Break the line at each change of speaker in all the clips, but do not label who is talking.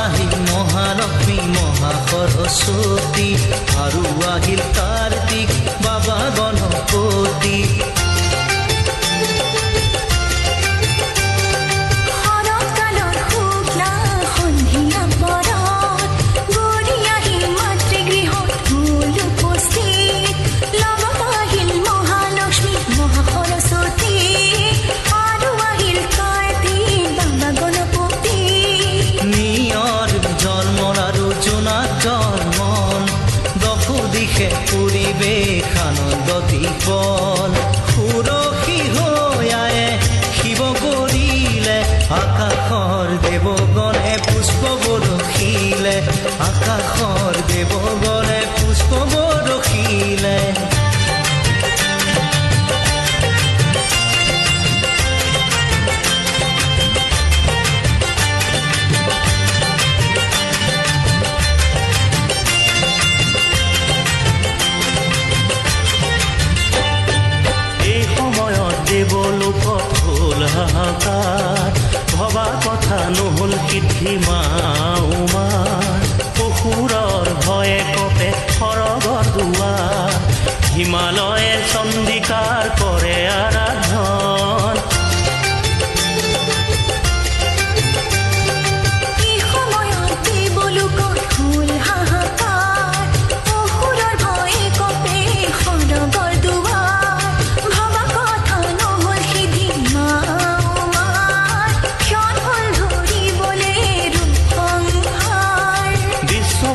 আহিল মহালক্ষ্মী মহা সৰস্বতী আৰু আহিল কাৰ্তিক বাবা গণপতি। পৰিৱেশ আনন্দ দীপল সুৰসী হৈ আয়ে শিৱ কৰিলে আকাশৰ দেৱগণে পুষ্প বৰষিলে আকাশৰ দেৱগণে পুষ্প বৰষিলে। দেৱলোকত হ'ল হাহাকাৰ ভবা কথা নহ'ল সিদ্ধি মাৰ অসুৰৰ ভয়ে কপে সৰগৰ দুৱাৰ হিমালয়ে চন্দিকাৰ কৰে আৰাধন।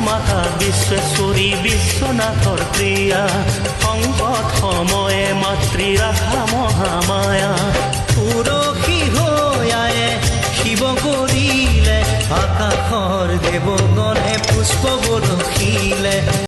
মাতা বিশ্বেশ্বৰী বিশ্বনাথৰ প্ৰিয়া সংকট সময়ে মাতৃ ৰাখা মহামায়া সুৰসী হৈ আয়ে শিৱ কৰিলে আকাশৰ দেৱগণে পুষ্প বৰষিলে।